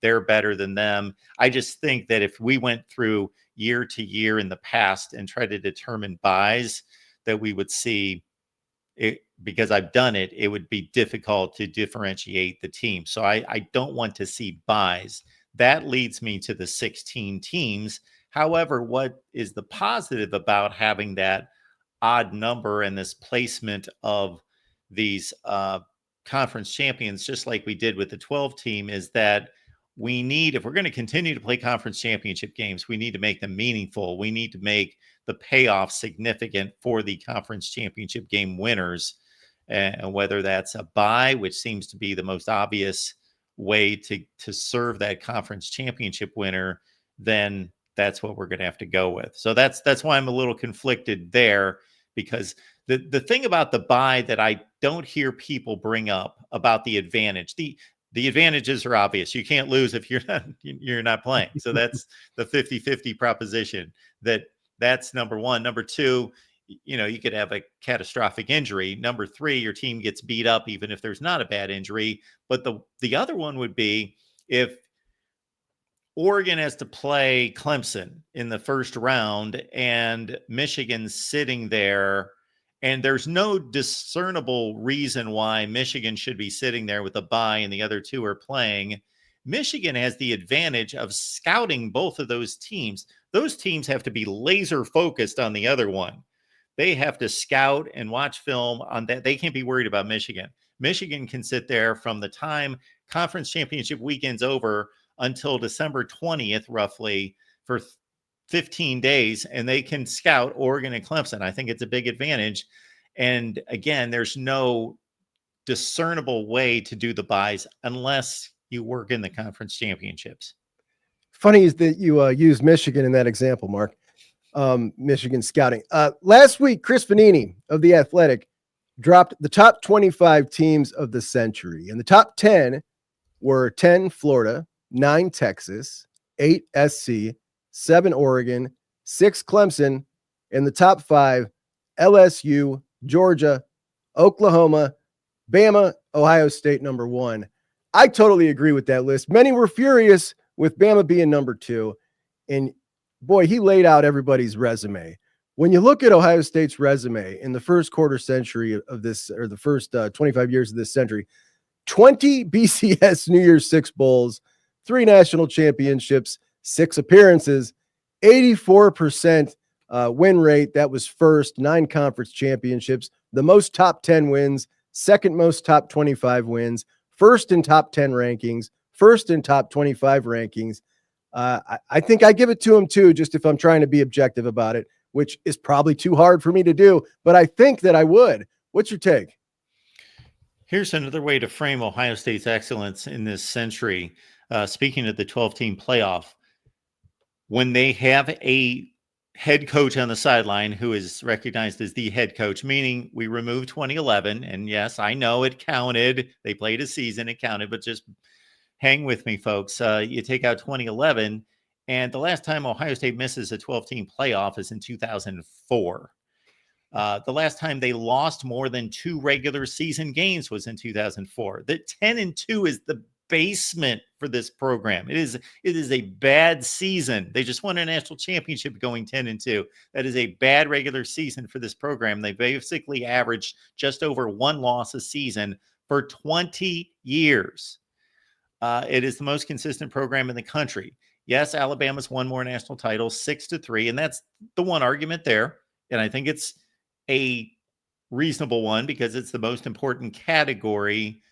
they're better than them. I just think that if we went through year to year in the past and tried to determine buys, that we would see it, because I've done it, it would be difficult to differentiate the team. So I don't want to see buys. That leads me to the 16 teams. However, what is the positive about having that odd number and this placement of these conference champions, just like we did with the 12 team, is that we need, if we're going to continue to play conference championship games, we need to make them meaningful. We need to make the payoff significant for the conference championship game winners. And whether that's a bye, which seems to be the most obvious way to serve that conference championship winner, then that's what we're going to have to go with. So that's why I'm a little conflicted there, because the thing about the bye that I don't hear people bring up about the advantage, the advantages are obvious. You can't lose if you're not playing. So that's the 50-50 proposition. That's number one. Number two, you could have a catastrophic injury. Number three, your team gets beat up even if there's not a bad injury. But the other one would be if Oregon has to play Clemson in the first round and Michigan's sitting there, and there's no discernible reason why Michigan should be sitting there with a bye and the other two are playing. Michigan has the advantage of scouting both of those teams. Those teams have to be laser focused on the other one. They have to scout and watch film on that. They can't be worried about Michigan. Michigan can sit there from the time conference championship weekend's over until December 20th, roughly, for 15 days, and they can scout Oregon and Clemson. I think it's a big advantage. And again, there's no discernible way to do the buys unless you work in the conference championships. Funny is that you use Michigan in that example, Mark. Michigan scouting. Last week, Chris Vanini of The Athletic dropped the top 25 teams of the century, and the top 10 were 10 Florida, 9 Texas, 8 SC, 7 Oregon, 6 Clemson, and the top 5, LSU, Georgia, Oklahoma, Bama, Ohio State number 1. I totally agree with that list. Many were furious with Bama being number 2. And boy, he laid out everybody's resume. When you look at Ohio State's resume in the first quarter century of this, or the first 25 years of this century, 20 BCS New Year's Six Bowls, 3 national championships, 6 appearances, 84% win rate. That was first, 9 conference championships, the most top 10 wins, second most top 25 wins, first in top 10 rankings, first in top 25 rankings. I think I give it to him too, just if I'm trying to be objective about it, which is probably too hard for me to do, but I think that I would. What's your take? Here's another way to frame Ohio State's excellence in this century. Speaking of the 12-team playoff, when they have a head coach on the sideline who is recognized as the head coach, meaning we removed 2011, and yes, I know it counted. They played a season, it counted, but just hang with me, folks. You take out 2011, and the last time Ohio State misses a 12-team playoff is in 2004. The last time they lost more than 2 regular season games was in 2004. The 10-2 is the basement for this program. It is a bad season. They just won a national championship going 10-2. That is a bad regular season for this program. They basically averaged just over 1 loss a season for 20 years. It is the most consistent program in the country. Yes, Alabama's won more national titles, 6-3, and that's the one argument there. And I think it's a reasonable one because it's the most important category.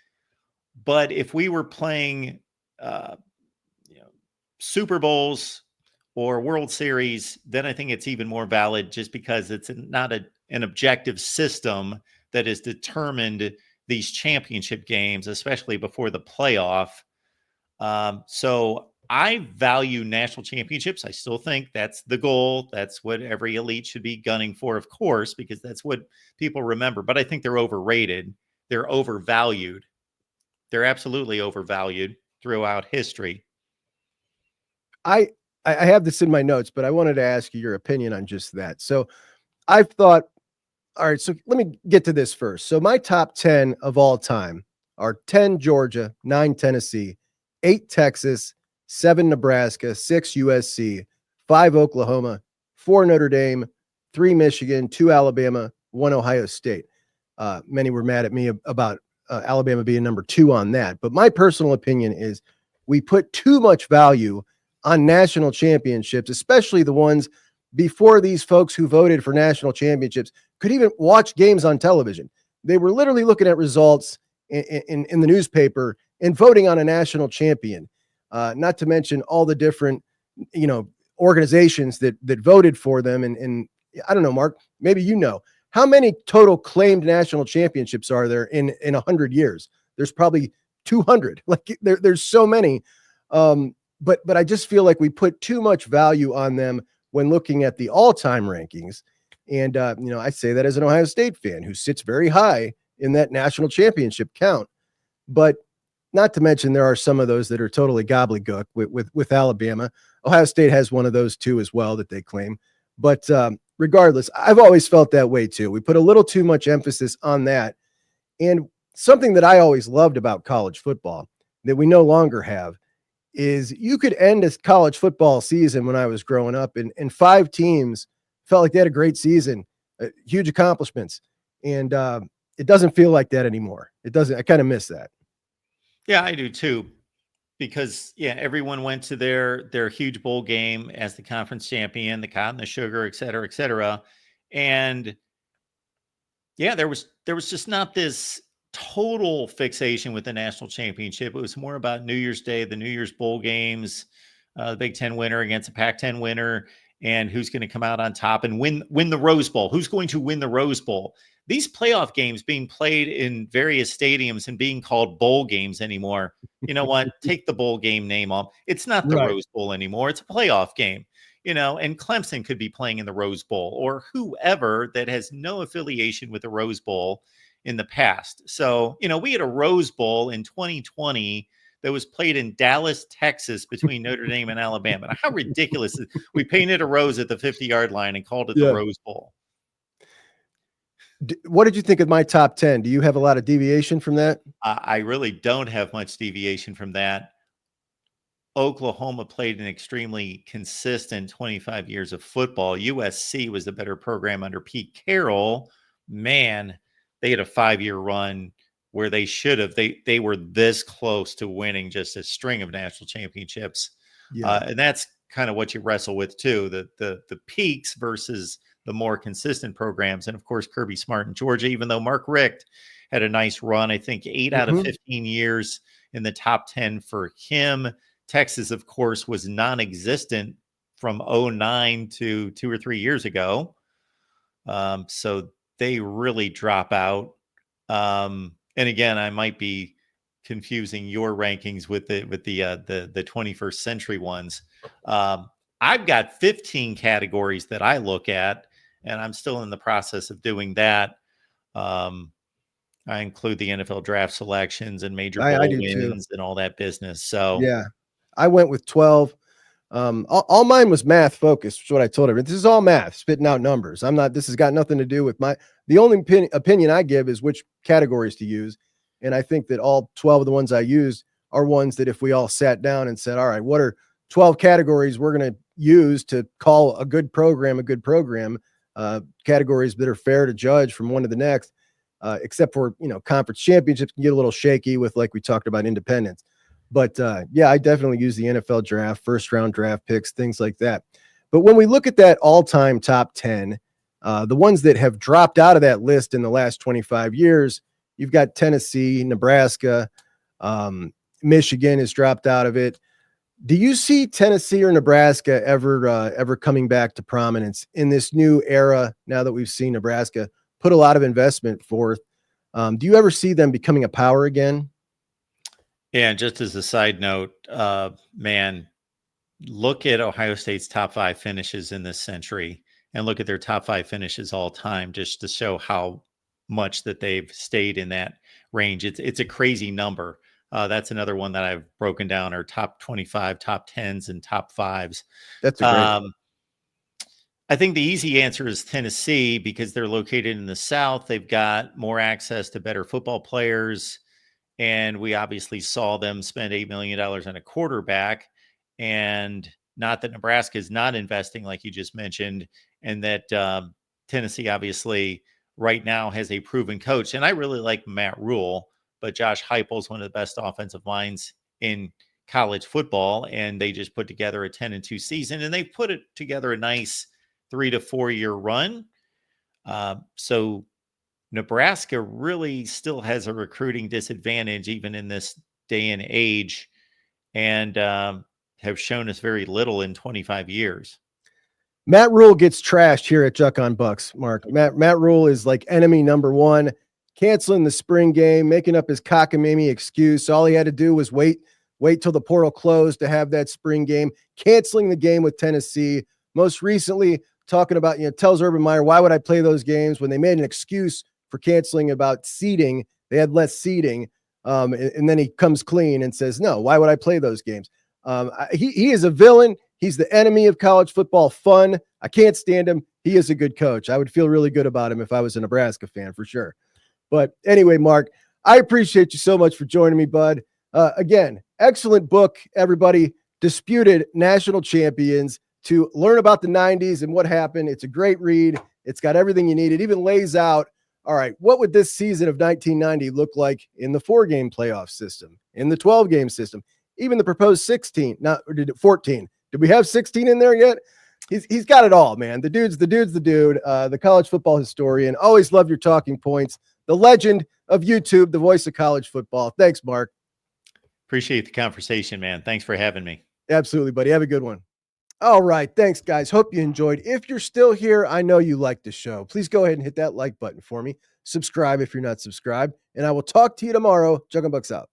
But if we were playing, Super Bowls or World Series, then I think it's even more valid just because it's not an objective system that has determined these championship games, especially before the playoff. So I value national championships. I still think that's the goal. That's what every elite should be gunning for, of course, because that's what people remember. But I think they're overrated. They're overvalued. They're absolutely overvalued throughout history. I have this in my notes, but I wanted to ask you your opinion on just that. So I've thought, all right, so let me get to this first. So my top 10 of all time are 10 Georgia, 9 Tennessee, 8 Texas, 7 Nebraska, 6 USC, 5 Oklahoma, 4 Notre Dame, 3 Michigan, 2 Alabama, 1 Ohio State. Many were mad at me about Alabama being number 2 on that. But my personal opinion is we put too much value on national championships, especially the ones before these folks who voted for national championships could even watch games on television. They were literally looking at results in the newspaper and voting on a national champion. Not to mention all the different, organizations that voted for them. And I don't know, Mark, maybe how many total claimed national championships are there in 100 years? There's probably 200. Like there's so many. But I just feel like we put too much value on them when looking at the all-time rankings. And, I say that as an Ohio State fan who sits very high in that national championship count. But not to mention there are some of those that are totally gobbledygook with Alabama. Ohio State has one of those too as well that they claim. But regardless, I've always felt that way too. We put a little too much emphasis on that. And something that I always loved about college football that we no longer have is you could end a college football season when I was growing up and 5 teams felt like they had a great season, huge accomplishments. And it doesn't feel like that anymore. It doesn't. I kind of miss that. Yeah, I do too. Because everyone went to their huge bowl game as the conference champion, the cotton, the sugar, et cetera, et cetera. And there was just not this total fixation with the national championship. It was more about New Year's Day, the New Year's bowl games, the Big Ten winner against a Pac-10 winner, and who's going to come out on top and win the Rose Bowl. Who's going to win the Rose Bowl? These playoff games being played in various stadiums and being called bowl games anymore. You know what? Take the bowl game name off. It's not the Rose Bowl anymore. It's a playoff game. And Clemson could be playing in the Rose Bowl or whoever that has no affiliation with the Rose Bowl in the past. So, we had a Rose Bowl in 2020 that was played in Dallas, Texas, between Notre Dame and Alabama. Now, how ridiculous is we painted a rose at the 50-yard line and called it the Rose Bowl. What did you think of my top 10? Do you have a lot of deviation from that? I really don't have much deviation from that. Oklahoma played an extremely consistent 25 years of football. USC was the better program under Pete Carroll. Man, they had a 5-year run where they should have. They were this close to winning just a string of national championships. Yeah. And that's kind of what you wrestle with too, the peaks versus the more consistent programs. And of course, Kirby Smart in Georgia, even though Mark Richt had a nice run, I think 8 out of 15 years in the top 10 for him. Texas, of course, was non-existent from 2009 to 2 or 3 years ago. So they really drop out. And again, I might be confusing your rankings with the 21st century ones. I've got 15 categories that I look at, and I'm still in the process of doing that. I include the NFL draft selections and major bowl wins and all that business. So yeah, I went with 12. All mine was math focused, which is what I told her. This is all math, spitting out numbers. This has got nothing to do with the only opinion I give is which categories to use. And I think that all 12 of the ones I used are ones that if we all sat down and said, all right, what are 12 categories we're going to use to call a good program, categories that are fair to judge from one to the next, except for, conference championships can get a little shaky with, like we talked about, independence. But yeah, I definitely use the NFL draft, first round draft picks, things like that. But when we look at that all-time top 10, the ones that have dropped out of that list in the last 25 years, you've got Tennessee, Nebraska, Michigan has dropped out of it. Do you see Tennessee or Nebraska ever coming back to prominence in this new era now that we've seen Nebraska put a lot of investment forth? Do you ever see them becoming a power again? Yeah, and just as a side note, man, look at Ohio State's top 5 finishes in this century and look at their top 5 finishes all time, just to show how much that they've stayed in that range. It's a crazy number. That's another one that I've broken down, our top 25, top 10s, and top 5s. That's a great I think the easy answer is Tennessee because they're located in the South. They've got more access to better football players. And we obviously saw them spend $8 million on a quarterback. And not that Nebraska is not investing, like you just mentioned, and that Tennessee obviously right now has a proven coach. And I really like Matt Rule, but Josh Heupel is one of the best offensive minds in college football. And they just put together a 10-2 season, and they put it together a nice 3 to 4 year run. So Nebraska really still has a recruiting disadvantage, even in this day and age, and have shown us very little in 25 years. Matt Rule gets trashed here at Juck on Bucks, Mark. Matt Rule is like enemy number one, canceling the spring game, making up his cockamamie excuse. All he had to do was wait till the portal closed to have that spring game, canceling the game with Tennessee. Most recently, talking about, tells Urban Meyer, why would I play those games when they made an excuse for canceling about seating? They had less seating. And then he comes clean and says, no, why would I play those games? He is a villain. He's the enemy of college football fun. I can't stand him. He is a good coach. I would feel really good about him if I was a Nebraska fan for sure. But anyway, Mark, I appreciate you so much for joining me, bud. Again, excellent book, everybody. Disputed National Champions, to learn about the 90s and what happened. It's a great read. It's got everything you need. It even lays out, all right, what would this season of 1990 look like in the 4-game playoff system, in the 12-game system, even the proposed 16, or did it 14? Did we have 16 in there yet? He's got it all, man. The dude, the college football historian. Always love your talking points. The legend of YouTube, the voice of college football. Thanks, Mark. Appreciate the conversation, man. Thanks for having me. Absolutely, buddy. Have a good one. All right. Thanks, guys. Hope you enjoyed. If you're still here, I know you like the show. Please go ahead and hit that like button for me. Subscribe if you're not subscribed. And I will talk to you tomorrow. Juck on Bucks out.